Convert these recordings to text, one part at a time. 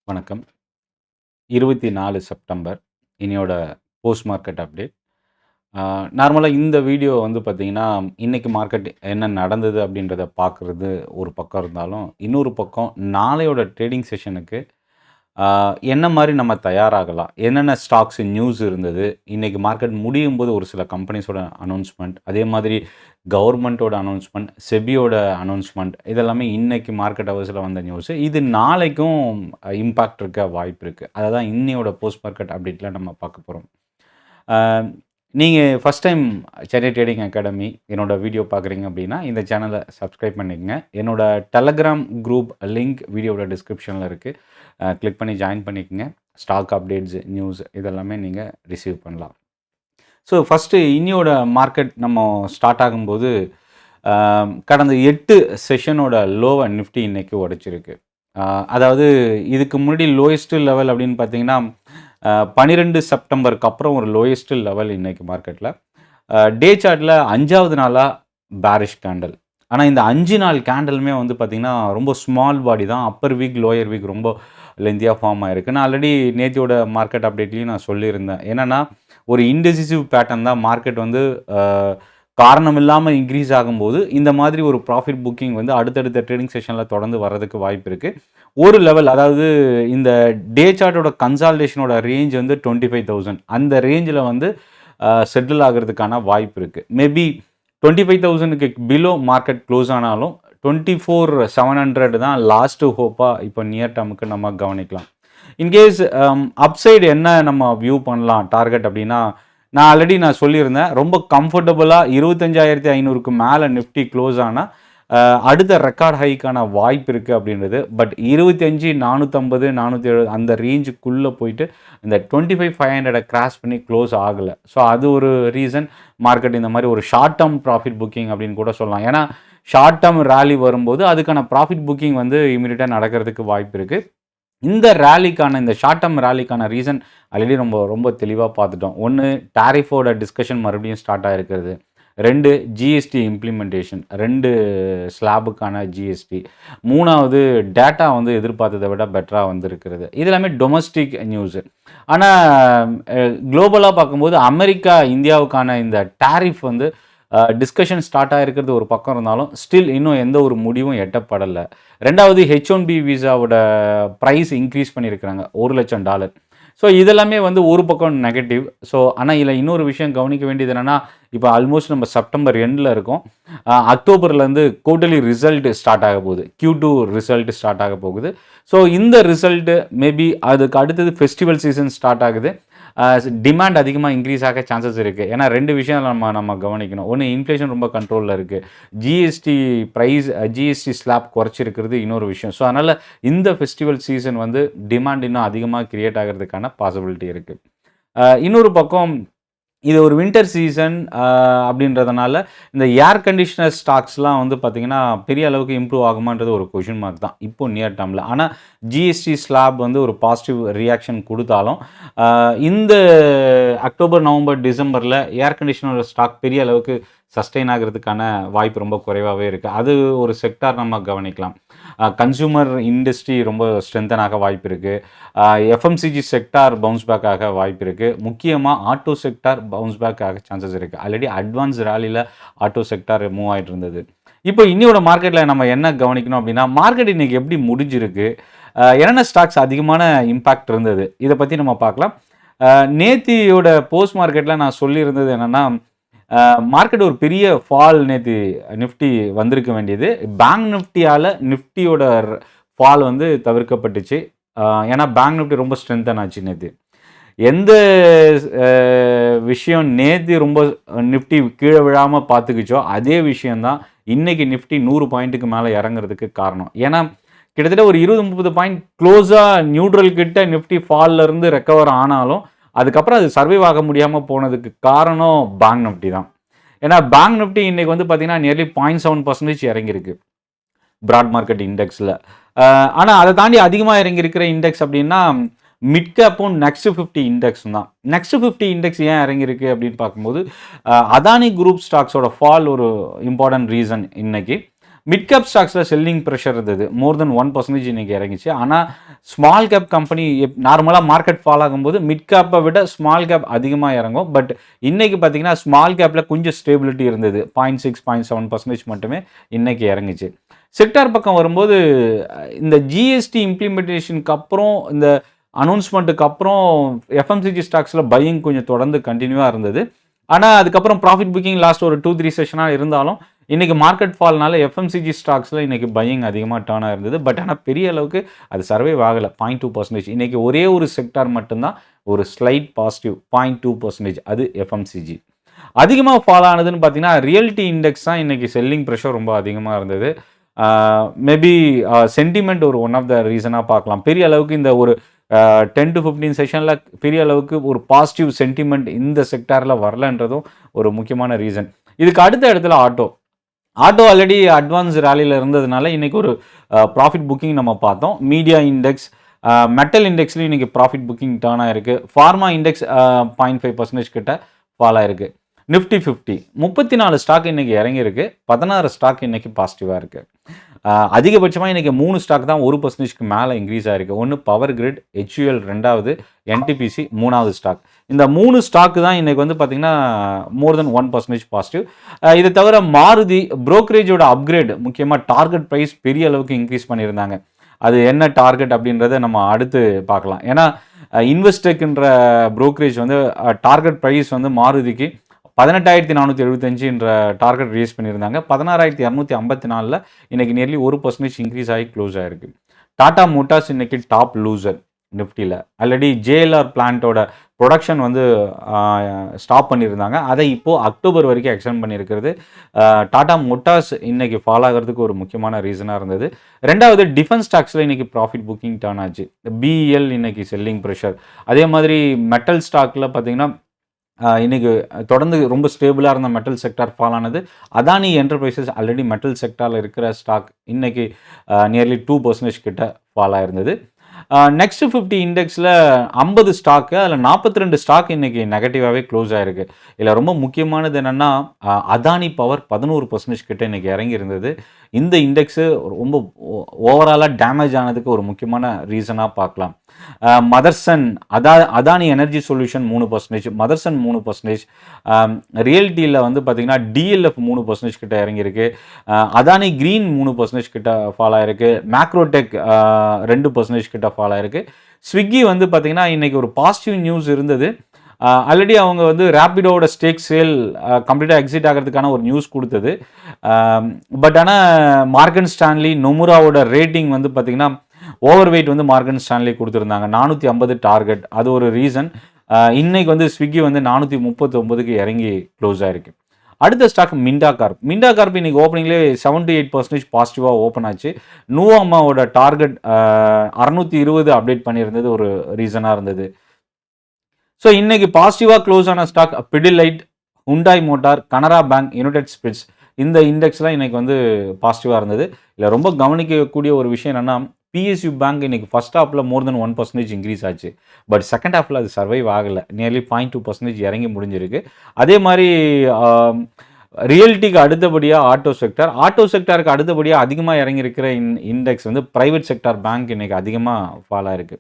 வணக்கம். 24 செப்டம்பர் இன்னையோட post market update. நார்மலா இந்த வீடியோ வந்து பார்த்தீங்கன்னா, இன்னைக்கு மார்க்கெட் என்ன நடந்தது அப்படின்றத பார்க்குறது ஒரு பக்கம் இருந்தாலும், இன்னொரு பக்கம் நாளையோட ட்ரேடிங் செஷனுக்கு ஆ என்ன மாரி நம்ம தயாராகலாம்? என்னென்ன ஸ்டாக்ஸ் நியூஸ் இருந்தது? இன்னைக்கு மார்க்கெட் முடியும்போது ஒரு சில கம்பெனிஸோட அனௌன்ஸ்மென்ட், அதே மாதிரி கவர்மெண்ட்டோட அனௌன்ஸ்மென்ட், செபியோட அனௌன்ஸ்மென்ட் இதெல்லாமே இன்னைக்கு மார்க்கெட் ஹவர்ஸ்ல வந்த நியூஸ். இது நாளைக்கும் இம்பாக்ட் இருக்க வாய்ப்பு இருக்கு. அத தான் இன்னையோட போஸ்ட் மார்க்கெட் அப்டேட்ல நம்ம பார்க்க போறோம். ஆ நீங்க first time Chennai trading academy என்னோட வீடியோ பார்க்குறீங்க அப்படின்னா, இந்த சேனல சப்ஸ்கிரைப் பண்ணிக்கங்க. என்னோட டெலகிராம் குரூப் லிங்க் வீடியோவோட டிஸ்கிரிப்ஷன்ல இருக்கு. கிளிக் பண்ணி ஜாயின் பண்ணிக்கங்க. ஸ்டாக் அப்டேட்ஸ், நியூஸ் இதெல்லாமே நீங்க ரிசீவ் பண்ணலாம். ஸோ ஃபர்ஸ்ட்டு இன்னியோட மார்க்கெட் நம்ம ஸ்டார்ட் ஆகும்போது, அ கடந்த 8 செஷனோட லோவ நிஃப்டி இன்னைக்கு உடைச்சிருக்கு. அதாவது இதுக்கு முன்னாடி லோயஸ்ட் லெவல் அப்படின்னு பார்த்தீங்கன்னா, 12 செப்டம்பருக்கு அப்புறம் ஒரு லோயஸ்ட் லெவல் இன்னைக்கு மார்க்கெட்ல. டே சார்ட்ல 5வது நாளா பேரிஷ் கேண்டில். ஆனா இந்த 5 நாள் கேண்டிலுமே வந்து பார்த்தீங்கன்னா, ரொம்ப ஸ்மால் பாடி தான். அப்பர் வீக், லோயர் வீக் ரொம்ப லென்த்தியா ஃபார்ம் ஆயிருக்கு. நான் ஆல்ரெடி நேத்தியோட மார்க்கெட் அப்டேட்லயும் நான் சொல்லியிருந்தேன். என்னன்னா, ஒரு இன்டெசிசிவ் பேட்டர்ன் தான் மார்க்கெட் வந்து அ காரணம் இல்லாம இன்கிரீஸ் ஆகும்போது, இந்த மாதிரி ஒரு ப்ராஃபிட் புக்கிங் வந்து அடுத்தடுத்த ட்ரேடிங் செஷன்ல தொடர்ந்து வர்றதுக்கு வாய்ப்பு இருக்கு. ஒரு லெவல் அதாவது இந்த டே சார்ட்டோட கன்சாலிடேஷனோட ரேஞ்ச் வந்து 25,000 அந்த ரேஞ்சில வந்து செட்டில் ஆகுறதுக்கான வாய்ப்பு இருக்கு. மேபி 25,000க்கு பிலோ மார்க்கெட் க்ளோஸ் ஆனாலும் 24,700 தான் லாஸ்ட் ஹோப்பா இப்போ நியர் டேர்முக்கு நம்ம கவனிக்கலாம். இன்கேஸ் அப்சைடு என்ன நம்ம வியூ பண்ணலாம் டார்கெட் அப்படின்னா, நான் ஆல்ரெடி சொல்லியிருந்தேன். ரொம்ப கம்ஃபர்டபுளா 25,500க்கு மேல நிஃப்டி க்ளோஸ் ஆனா, அடுத்த ரெக்கார்ட் ஹைக்கான வாய்ப்பு இருக்கு அப்படின்றது. பட் 25, 450, 470 அந்த ரேஞ்சுக்குள்ள போயிட்டு இந்த 25,500 கிராஸ் பண்ணி க்ளோஸ் ஆகல. ஸோ அது ஒரு ரீசன் மார்க்கெட் இந்த மாரி ஒரு ஷார்ட் டெர்ம் ப்ராஃபிட் புக்கிங் அப்படின்னு கூட சொல்லலாம். ஏன்னா, ஷார்ட் டெர்ம் ராலி வரும்போது அதுக்கான ப்ராஃபிட் புக்கிங் வந்து இமிடியேட்டா நடக்கிறதுக்கு வாய்ப்பு இருக்கு. இந்த ராலிக்கான இந்த ஷார்ட் டெர்ம் ராலிக்கான ரீசன் ஆல்ரெடி ரொம்ப ரொம்ப தெளிவா பார்த்துட்டோம். 1 டாரிஃபோட டிஸ்கஷன் மறுபடியும் ஸ்டார்ட் ஆயிருக்கிறது. 2 ஜிஎஸ்டி இம்ப்ளிமெண்டேஷன் 2 ஸ்லாபுக்கான ஜிஎஸ்டி. 3வது டேட்டா வந்து எதிர்பார்த்ததை விட பெட்டரா வந்திருக்கிறது. இது எல்லாமே டொமஸ்டிக் நியூஸ். ஆனா குளோபலா பார்க்கும்போது அமெரிக்கா, இந்தியாவுக்கான இந்த டாரிஃப் வந்து டிஸ்கஷன் ஸ்டார்ட் ஆயிருக்கிறது ஒரு பக்கம் இருந்தாலும், ஸ்டில் இன்னும் எந்த ஒரு முடிவும் எட்டப்படல. 2வது H1B விசாவோட பிரைஸ் இன்க்ரீஸ் பண்ணியிருக்கிறாங்க. $1,00,000. ஸோ இதெல்லாமே வந்து ஒரு பக்கம் நெகட்டிவ். ஸோ ஆனா இதில இன்னொரு விஷயம் கவனிக்க வேண்டியது என்னன்னா, இப்போ ஆல்மோஸ்ட் நம்ம செப்டம்பர் எண்ட்ல இருக்கோம். அக்டோபர்லேருந்து குவார்ட்டர்லி ரிசல்ட் ஸ்டார்ட் ஆக போகுது. Q2 ரிசல்ட் ஸ்டார்ட் ஆக போகுது. ஸோ இந்த ரிசல்ட் மேபி அதுக்கு அடுத்தது ஃபெஸ்டிவல் சீசன் ஸ்டார்ட் ஆகுது. டிமாண்ட் அதிகமா இன்க்ரீஸ் ஆக சான்சஸ் இருக்கு. ஏன்னா 2 விஷயம் நம்ம கவனிக்கணும். 1 இன்ஃப்ளேஷன் ரொம்ப கண்ட்ரோல்ல இருக்கு. ஜிஎஸ்டி பிரைஸ் ஜிஎஸ்டி ஸ்லாப் குறைச்சிருக்கிறது இன்னொரு விஷயம். ஸோ அதனால இந்த ஃபெஸ்டிவல் சீசன் வந்து டிமாண்ட் இன்னும் அதிகமா கிரியேட் ஆகுறதுக்கான பாசிபிலிட்டி இருக்கு. இன்னொரு பக்கம் இது ஒரு வின்டர் சீசன் அப்படின்றதுனால இந்த ஏர் கண்டிஷனர் ஸ்டாக்ஸ்லாம் வந்து பார்த்தீங்கன்னா, பெரிய அளவுக்கு இம்ப்ரூவ் ஆகுமான்றது ஒரு கொஸ்டின் மார்க் தான். இப்போ நியர் டேர்ம்ல. ஆனா ஜிஎஸ்டி ஸ்லாப் வந்து ஒரு பாசிட்டிவ் ரியாக்ஷன் குடுத்தாலும், இந்த அக்டோபர், நவம்பர், டிசம்பர்ல ஏர் கண்டிஷனர் ஸ்டாக் பெரிய அளவுக்கு சஸ்டெயின் ஆகுறதுக்கான வாய்ப்பு ரொம்ப குறைவாவே இருக்கு. அது ஒரு செக்டார் நம்ம கவனிக்கலாம். கன்சியூமர் இண்டஸ்ட்ரி ரொம்ப ஸ்ட்ரென்தன் ஆக வாய்ப்பு இருக்கு. எஃப்எம்சிஜி செக்டார் பவுன்ஸ் பேக் ஆக வாய்ப்பு இருக்கு. முக்கியமா ஆட்டோ செக்டார் பவுன்ஸ் பேக் ஆக சான்சஸ் இருக்கு. ஆல்ரெடி அட்வான்ஸ் ராலில ஆட்டோ செக்டார் மூவ் ஆயிட்டு இருந்தது. இப்போ இன்னியோட மார்க்கெட்ல நம்ம என்ன கவனிக்கணும் அப்படின்னா, மார்க்கெட் இன்னைக்கு எப்படி முடிஞ்சிருக்கு? என்னென்ன ஸ்டாக்ஸ் அதிகமான இம்பாக்ட் இருந்தது? இத பத்தி நம்ம பார்க்கலாம். நேத்தியோட போஸ்ட் மார்க்கெட்ல நான் சொல்லியிருந்தது என்னன்னா, மார்க்கெட் ஒரு பெரிய ஃபால் நேத்து நிஃப்டி வந்திருக்க வேண்டியது. பேங்க் நிஃப்டியால நிஃப்டியோட ஃபால் வந்து தவிர்க்கப்பட்டுச்சு. ஏன்னா பேங்க் நிஃப்டி ரொம்ப ஸ்ட்ரென்தன் ஆச்சு நேத்து. எந்த அ விஷயம் நேத்து ரொம்ப நிஃப்டி கீழ விழாம பார்த்துக்கிச்சோ, அதே விஷயம் தான் இன்னைக்கு நிஃப்டி 100 பாயிண்ட்டுக்கு மேல இறங்குறதுக்கு காரணம். ஏன்னா கிட்டத்தட்ட ஒரு 20, 30 பாயிண்ட் க்ளோஸா நியூட்ரல் கிட்ட நிஃப்டி ஃபால்ல இருந்து ரெக்கவர் ஆனாலும், அதுக்கப்புறம் அது சர்வைவ் ஆக முடியாம போனதுக்கு காரணம் பேங்க் நிஃப்டி தான். ஏன்னா பேங்க் நிஃப்டி இன்னைக்கு வந்து பார்த்தீங்கன்னா, நியர்லி 0.7% இறங்கியிருக்கு. பிராட் மார்க்கெட் இண்டெக்ஸ்ல. ஆனா அத தாண்டி அதிகமா இறங்கியிருக்கிற இண்டெக்ஸ் அப்படின்னா, மிட் கேப்பும் நெக்ஸ்ட் 50 இண்டெக்ஸும் தான். நெக்ஸ்ட் 50 இண்டெக்ஸ் ஏன் இறங்கியிருக்கு அப்படின்னு பார்க்கும்போது, அதானி குரூப் ஸ்டாக்ஸோட ஃபால் ஒரு இம்பார்ட்டன்ட் ரீசன் இன்னைக்கு. மிட் கேப் ஸ்டாக்ஸில் செல்லிங் ப்ரெஷர் இருந்தது, மோர் தென் 1% இன்றைக்கி இறங்கிச்சு. ஆனால் ஸ்மால் கேப் கம்பெனி நார்மலாக மார்க்கெட் ஃபால் ஆகும்போது மிட் கேப்பை விட ஸ்மால் கேப் அதிகமாக இறங்கும். பட் இன்றைக்கி பார்த்தீங்கன்னா ஸ்மால் கேப்பில் கொஞ்சம் ஸ்டேபிலிட்டி இருந்தது, 0.6 0.7% மட்டுமே இன்றைக்கி இறங்குச்சு. செக்டார் பக்கம் வரும்போது இந்த ஜிஎஸ்டி இம்ப்ளிமெண்டேஷனுக்கு அப்புறம், இந்த அனௌன்ஸ்மெண்ட்டுக்கு அப்புறம் எஃப்எம்சிஜி ஸ்டாக்ஸில் பையிங் கொஞ்சம் தொடர்ந்து கண்டினியூவாக இருந்தது. ஆனால் அதுக்கப்புறம் ப்ராஃபிட் புக்கிங் லாஸ்ட் ஒரு 2-3 செஷனாக இருந்தாலும் இன்றைக்கி மார்க்கெட் ஃபால்னால எஃப்எம்சிஜி ஸ்டாக்ஸில் இன்றைக்கி பையிங் அதிகமாக டர்ன் ஆகிருந்தது. பட் ஆனால் பெரிய அளவுக்கு அது சர்வைவ் ஆகலை, 0.2%. இன்றைக்கி ஒரே ஒரு செக்டார் மட்டும்தான் ஒரு ஸ்லைட் பாசிட்டிவ், 0.2%. அது எஃப்எம்சிஜி. அதிகமாக ஃபால் ஆனதுன்னு பார்த்தீங்கன்னா ரியல்டி இண்டெக்ஸ் தான் இன்றைக்கி செல்லிங் ப்ரெஷர் ரொம்ப அதிகமாக இருந்தது. மேபி சென்டிமெண்ட் ஒரு ஒன் ஆஃப் த ரீசனாக பார்க்கலாம். பெரிய அளவுக்கு இந்த ஒரு 10 to 15 செஷனில் பெரிய அளவுக்கு ஒரு பாசிட்டிவ் சென்டிமெண்ட் இந்த செக்டாரில் வரலன்றதும் ஒரு முக்கியமான ரீசன். இதுக்கு அடுத்த இடத்துல ஆட்டோ ஆல்ரெடி அட்வான்ஸ் ரேலியில் இருந்ததுனால இன்றைக்கி ஒரு ப்ராஃபிட் புக்கிங் நம்ம பார்த்தோம். மீடியா இண்டெக்ஸ், மெட்டல் இண்டெக்ஸ்லையும் இன்றைக்கி ப்ராஃபிட் புக்கிங் டர்ன் ஆகிருக்கு. ஃபார்மா இண்டெக்ஸ் 0.5% கிட்ட ஃபால் ஆகிருக்கு. நிஃப்டி 50 34 ஸ்டாக் இன்றைக்கி இறங்கியிருக்கு, 16 ஸ்டாக் இன்றைக்கி பாசிட்டிவாக இருக்குது. அதிகபட்சமாக இன்றைக்கி 3 ஸ்டாக் தான் 1%க்கு மேலே இன்க்ரீஸ் ஆகிருக்கு. ஒன்று பவர் கிரிட், HUL ரெண்டாவது, NTPC மூணாவது ஸ்டாக். இந்த 3 ஸ்டாக்கு தான் இன்றைக்கி வந்து பார்த்திங்கன்னா மோர் தென் 1% பாசிட்டிவ். இதை தவிர மாருதி ப்ரோக்கரேஜோட அப்கிரேட், முக்கியமாக டார்கெட் ப்ரைஸ் பெரிய அளவுக்கு இன்க்ரீஸ் பண்ணியிருந்தாங்க. அது என்ன டார்கெட் அப்படின்றத நம்ம அடுத்து பார்க்கலாம். ஏன்னா இன்வெஸ்டெக்ன்ற ப்ரோக்கரேஜ் வந்து டார்கெட் ப்ரைஸ் வந்து மாருதிக்கு 18,475 என்ற டார்கெட் ரிலீஸ் பண்ணியிருந்தாங்க. 16,254 இன்றைக்கி நியர்லி 1% இன்க்ரீஸ் ஆகி க்ளோஸ் ஆகிருக்கு. டாடா மோட்டார்ஸ் இன்றைக்கி டாப் லூசர் நிஃப்டியில். ஆல்ரெடி JLR பிளான்ட்டோட ப்ரொடக்ஷன் வந்து ஸ்டாப் பண்ணியிருந்தாங்க. அதை இப்போது அக்டோபர் வரைக்கும் எக்ஸ்டெண்ட் பண்ணியிருக்கிறது டாடா மோட்டார்ஸ் இன்றைக்கி ஃபாலோ ஆகிறதுக்கு ஒரு முக்கியமான ரீசனாக இருந்தது. ரெண்டாவது டிஃபென்ஸ் ஸ்டாக்ஸில் இன்றைக்கி ப்ராஃபிட் புக்கிங் டர்ன் ஆச்சு. BEL இன்றைக்கி செல்லிங் ப்ரெஷர். அதே மாதிரி மெட்டல் ஸ்டாக்கில் பார்த்திங்கன்னா இன்றைக்கி தொடர்ந்து ரொம்ப ஸ்டேபிளாக இருந்த மெட்டல் செக்டார் ஃபால் ஆனது. அதானி என்டர்பிரைசஸ் ஆல்ரெடி மெட்டல் செக்டாரில் இருக்கிற ஸ்டாக் இன்றைக்கி நியர்லி 2% கிட்ட ஃபால் ஆயிருந்தது. நெக்ஸ்ட் 50 இண்டெக்ஸில் 50 ஸ்டாக்கு, அதில் 42 ஸ்டாக் இன்றைக்கி நெகட்டிவாகவே க்ளோஸ் ஆகிருக்கு. இதில் ரொம்ப முக்கியமானது என்னென்னா அதானி பவர் 11% கிட்ட இன்றைக்கி இறங்கி இருந்தது. இந்த இண்டெக்ஸு ரொம்ப ஓவராலாக டேமேஜ் ஆனதுக்கு ஒரு முக்கியமான ரீசனாக பார்க்கலாம். மதர்சன், அதானி எனர்ஜி சொல்யூஷன் 3%, மதர்சன் 3%, ரியல்டியில் வந்து பார்த்திங்கன்னா DLF 3% கிட்ட இறங்கியிருக்கு. அதானி க்ரீன் 3% கிட்ட ஃபால் ஆகிருக்கு. மேக்ரோடெக் 2% கிட்ட ஃபால் ஆகிருக்கு. ஸ்விக்கி வந்து பார்த்திங்கன்னா இன்றைக்கி ஒரு பாசிட்டிவ் நியூஸ் இருந்தது. ஆல்ரெடி அவங்க வந்து ரேப்பிடோட ஸ்டேக் சேல் கம்ப்ளீட்டாக எக்ஸிட் ஆகிறதுக்கான ஒரு நியூஸ் கொடுத்தது. பட் ஆனால் மார்கன் ஸ்டான்லி நொமுராவோட ரேட்டிங் வந்து பார்த்திங்கன்னா ஓவர் வெயிட் வந்து மார்கன் ஸ்டான்லி கொடுத்துருந்தாங்க, 450 டார்கெட். அது ஒரு ரீசன். இன்னைக்கு வந்து ஸ்விக்கி வந்து 439க்கு இறங்கி க்ளோஸ் ஆகிருக்கு. அடுத்த ஸ்டாக் மிண்டா கார்ப் இன்னைக்கு ஓப்பனிங்லேயே 7 to 8% பாசிட்டிவாக ஓப்பன் ஆச்சு. நூவாமாவோட டார்கெட் 620 அப்டேட் பண்ணியிருந்தது ஒரு ரீசனாக இருந்தது. ஸோ இன்னைக்கு பாசிட்டிவாக க்ளோஸ் ஆன stock Pidilite, Hyundai Motor, Canara bank, United Spirits. இந்த இண்டெக்ஸ்லாம் இன்னைக்கு வந்து பாசிட்டிவாக இருந்தது. இல்லை ரொம்ப கவனிக்கக்கூடிய ஒரு விஷயம் என்னென்னா PSU பேங்க் இன்னைக்கு ஃபர்ஸ்ட் ஹாஃபில் மோர் தென் 1% இன்க்ரீஸ் ஆச்சு. பட் செகண்ட் ஹாஃபில் அது சர்வைவ் ஆகலை, நியர்லி 0.2% இறங்கி முடிஞ்சிருக்கு. அதே மாதிரி ரியல்டிக்கு அடுத்தபடியாக ஆட்டோ செக்டாருக்கு அடுத்தபடியாக அதிகமாக இறங்கியிருக்கிற இண்டெக்ஸ் வந்து ப்ரைவேட் செக்டார் பேங்க் இன்னைக்கு அதிகமாக ஃபால் ஆயிருக்கு.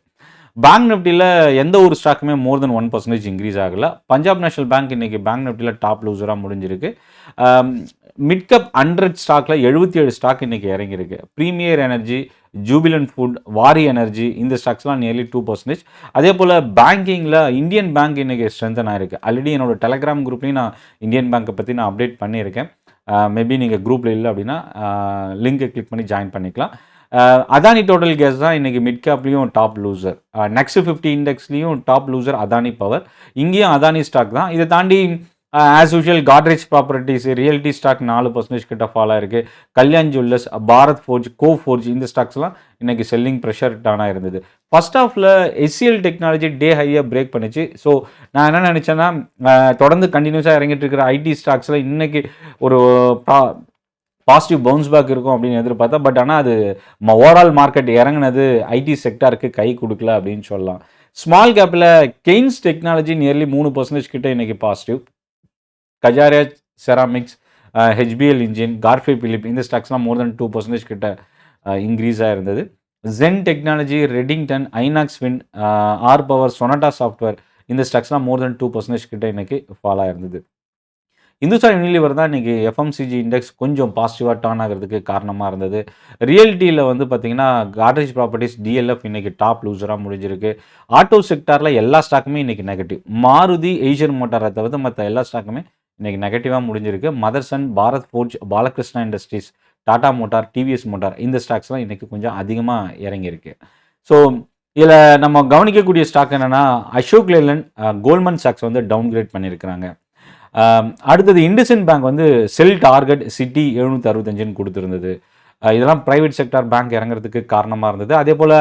பேங்க் நிஃப்டியில் எந்த ஒரு ஸ்டாக்குமே மோர் தென் 1% இன்க்ரீஸ் ஆகலை. பஞ்சாப் நேஷனல் பேங்க் இன்றைக்கி பேங்க் நிஃப்டியில் டாப் லூசராக முடிஞ்சிருக்கு. மிட்கப் 100 ஸ்டாக்கில் 77 ஸ்டாக் இன்றைக்கி இறங்கியிருக்கு. ப்ரீமியர் எனர்ஜி, ஜூபிலண்ட் ஃபுட், வாரி எனர்ஜி, இந்த ஸ்டாக்ஸ்லாம் நியர்லி 2%. அதே போல் பேங்கிங்கில் இந்தியன் பேங்க் இன்றைக்கி ஸ்ட்ரென்தன் ஆகிருக்கு. ஆல்ரெடி என்னோடய டெலகிராம் குரூப்லேயும் நான் இந்தியன் பேங்க்கை பற்றி நான் அப்டேட் பண்ணியிருக்கேன். மேபி நீங்கள் குரூப்பில் இல்லை அப்படின்னா லிங்கை கிளிக் பண்ணி ஜாயின் பண்ணிக்கலாம். அதானி டோட்டல் கேஸ் தான் இன்றைக்கி மிட் கேப்லேயும் டாப் லூசர். நெக்ஸ்ட் 50 இண்டெக்ஸ்லேயும் டாப் லூசர் அதானி பவர். இங்கேயும் அதானி ஸ்டாக் தான். இதை தாண்டி as usual Godrej properties, realty stock 4% கிட்ட ஃபால் ஆயிருக்கு. Kalyan jewellers, Bharat Forge, Coforge, இந்த ஸ்டாக்ஸ்லாம் இன்றைக்கி செல்லிங் ப்ரெஷர் டானாக இருந்தது. ஃபர்ஸ்ட் ஹாஃபில் SCL டெக்னாலஜி டே ஹையை பிரேக் பண்ணிச்சு. ஸோ நான் என்ன நினச்சேன்னா தொடர்ந்து கண்டினியூஸாக இறங்கிட்டு இருக்கிற ஐடி ஸ்டாக்ஸில் இன்றைக்கி ஒரு பாசிட்டிவ் பவுன்ஸ் பேக் இருக்கும் அப்படின்னு எதிர்பார்த்தா. பட் ஆனால் அது ஓவரால் மார்க்கெட் இறங்கினது ஐடி செக்டாருக்கு கை கொடுக்கல அப்படின்னு சொல்லலாம். ஸ்மால் கேப்பில் கெய்ன்ஸ் டெக்னாலஜி நியர்லி 3% கிட்ட இன்றைக்கி positive. Kajaria ceramics, HBL engine, கார்ஃபே பிலிப் இந்த ஸ்டாக்ஸ்லாம் மோர் தென் 2% கிட்ட இன்க்ரீஸ் ஆயிருந்தது. Zen technology, Redington, Inox wind, R power, Sonata software இந்த ஸ்டாக்ஸ்லாம் மோர் தென் 2% கிட்ட இன்னைக்கு ஃபால் ஆயிருந்தது. இந்துஸ்தான் யூனிலிவர் தான் இன்றைக்கி எஃப்எம்சிஜி இண்டெக்ஸ் கொஞ்சம் பாசிட்டிவாக டர்ன் ஆகிறதுக்கு காரணமாக இருந்தது. ரியல்டியில் வந்து பார்த்திங்கன்னா காட்ரேஜ் ப்ராப்பர்ட்டிஸ், டிஎல்எஃப் இன்றைக்கி டாப் லூசராக முடிஞ்சிருக்கு. ஆட்டோ செக்டாரில் எல்லா ஸ்டாக்குமே இன்றைக்கி நெகட்டிவ். மாருதி, ஏஷியன் மோட்டாரை தவிர்த்து மற்ற எல்லா ஸ்டாக்குமே இன்றைக்கி நெகட்டிவாக முடிஞ்சிருக்கு. Motherson, Bharat forge, Balakrishna industries, Tata motor, TVS motor இந்த ஸ்டாக்ஸ்லாம் இன்றைக்கி கொஞ்சம் அதிகமாக இறங்கியிருக்கு. ஸோ இதில் நம்ம கவனிக்கக்கூடிய ஸ்டாக் என்னென்னா அசோக் லேலண்ட், கோல்ட்மன் சாக்ஸ் வந்து டவுன்கிரேட் பண்ணியிருக்கிறாங்க. அடுத்தது இண்டஸ்இண்ட் பேங்க் வந்து செல் டார்கெட் சிட்டி 765 கொடுத்துருந்தது. இதெல்லாம் ப்ரைவேட் செக்டார் பேங்க் இறங்குறதுக்கு காரணமாக இருந்தது. அதே போல்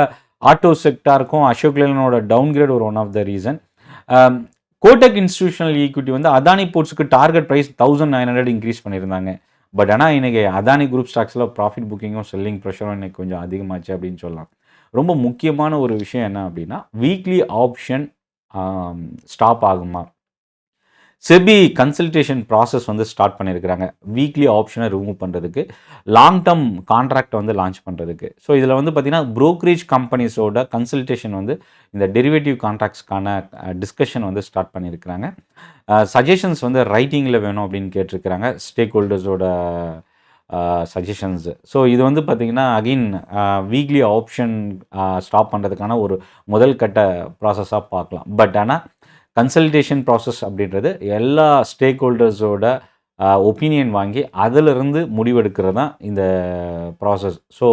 ஆட்டோ செக்டாருக்கும் அசோக் லேலனோட டவுன்கிரேட் ஒரு one of the reason. Kotak institutional equity வந்து அதானி போர்ட்ஸுக்கு டார்கெட் ப்ரைஸ் 1900 இன்க்ரீஸ் பண்ணியிருந்தாங்க. பட் ஆனால் இன்றைக்கி அதானி குரூப் ஸ்டாக்ஸில் ப்ராஃபிட் புக்கிங்கும் செல்லிங் ப்ரெஷரும் இன்றைக்கி கொஞ்சம் அதிகமாச்சு அப்படின்னு சொல்லலாம். ரொம்ப முக்கியமான ஒரு விஷயம் என்ன அப்படின்னா வீக்லி ஆப்ஷன் ஸ்டாப் ஆகுமா? செபி கன்சல்டேஷன் ப்ராசஸ் வந்து ஸ்டார்ட் பண்ணியிருக்கிறாங்க. வீக்லி ஆப்ஷனை ரிமூவ் பண்ணுறதுக்கு, லாங் டேர்ம் கான்ட்ராக்டை வந்து லான்ச் பண்ணுறதுக்கு. ஸோ இதில் வந்து பார்த்திங்கன்னா ப்ரோக்கரேஜ் கம்பெனிஸோட கன்சல்டேஷன் வந்து இந்த டெரிவேட்டிவ் கான்ட்ராக்ட்ஸ்க்கான டிஸ்கஷன் வந்து ஸ்டார்ட் பண்ணியிருக்கிறாங்க. சஜஷன்ஸ் வந்து ரைட்டிங்கில் வேணும் அப்படின்னு கேட்டிருக்கிறாங்க ஸ்டேக் ஹோல்டர்ஸோட சஜஷன்ஸு. ஸோ இது வந்து பார்த்திங்கன்னா அகெயின் வீக்லி ஆப்ஷன் ஸ்டாப் பண்ணுறதுக்கான ஒரு முதல் கட்ட ப்ராசஸாக பார்க்கலாம். பட் ஆனால் கன்சல்டேஷன் ப்ராசஸ் அப்படின்றது எல்லா ஸ்டேக் ஹோல்டர்ஸோட ஒப்பீனியன் வாங்கி அதிலிருந்து முடிவெடுக்கிறது தான் இந்த ப்ராசஸ். ஸோ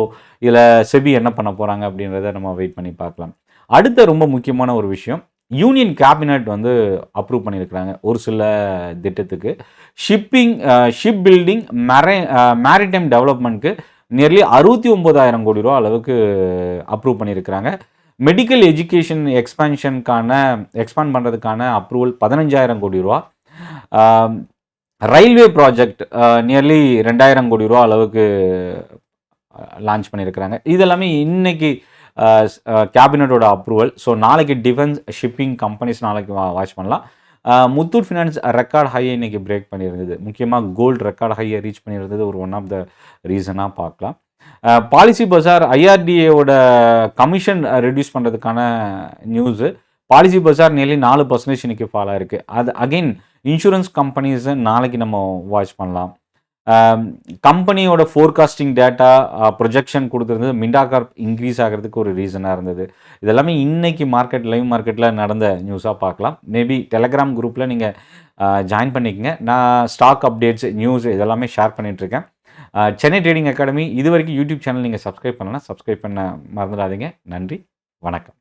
இதில் செபி என்ன பண்ண போகிறாங்க அப்படின்றத நம்ம வெயிட் பண்ணி பார்க்கலாம். அடுத்த ரொம்ப முக்கியமான ஒரு விஷயம், யூனியன் கேபினட் வந்து அப்ரூவ் பண்ணியிருக்கிறாங்க ஒரு சில திட்டத்துக்கு. ஷிப் பில்டிங், மேரிடைம் டெவலப்மெண்ட்க்கு நியர்லி 69,000 கோடி ரூபா அளவுக்கு அப்ரூவ் பண்ணியிருக்கிறாங்க. மெடிக்கல் எஜுகேஷன் எக்ஸ்பேண்ட் பண்ணுறதுக்கான அப்ரூவல் 15,000 கோடி ரூபா. ரயில்வே ப்ராஜெக்ட் நியர்லி 2,000 கோடி ரூபா அளவுக்கு லான்ச் பண்ணியிருக்கிறாங்க. இதெல்லாமே இன்னைக்கு கேபினட்டோட அப்ரூவல். ஸோ நாளைக்கு டிஃபென்ஸ் ஷிப்பிங் கம்பெனிஸ் நாளைக்கு வாட்ச் பண்ணலாம். முத்தூட் ஃபினான்ஸ் ரெக்கார்ட் ஹையை இன்றைக்கி பிரேக் பண்ணியிருந்தது. முக்கியமாக கோல்டு ரெக்கார்ட் ஹையை ரீச் பண்ணியிருந்தது ஒரு ஒன் ஆஃப் த ரீசனாக பார்க்கலாம். பாலிசி பஜார் ஐஆர்டிஏவோட கமிஷன் ரெடியூஸ் பண்ணுறதுக்கான நியூஸு. பாலிசி பஜார் நியர்லி 4% இன்றைக்கி ஃபால் ஆயிருக்கு. அது அகெயின் இன்சூரன்ஸ் கம்பெனிஸை நாளைக்கு நம்ம வாட்ச் பண்ணலாம். கம்பெனியோட ஃபோர்காஸ்டிங் டேட்டா ப்ரொஜெக்ஷன் கொடுத்துருந்தது மிண்டா கார்ப் இன்க்ரீஸ் ஆகிறதுக்கு ஒரு ரீசனாக இருந்தது. இதெல்லாமே இன்றைக்கி லைவ் மார்க்கெட்டில் நடந்த நியூஸாக பார்க்கலாம். மேபி டெலகிராம் குரூப்பில் நீங்கள் ஜாயின் பண்ணிக்கங்க. நான் ஸ்டாக் அப்டேட்ஸ், நியூஸ் இதெல்லாமே ஷேர் பண்ணிகிட்ருக்கேன். சென்னை ட்ரேடிங் அகாடமி இது வரைக்கும் யூடியூப் சேனல் நீங்கள் சப்ஸ்கிரைப் பண்ணலன்னா சப்ஸ்கிரைப் பண்ண மறந்துடாதீங்க. நன்றி, வணக்கம்.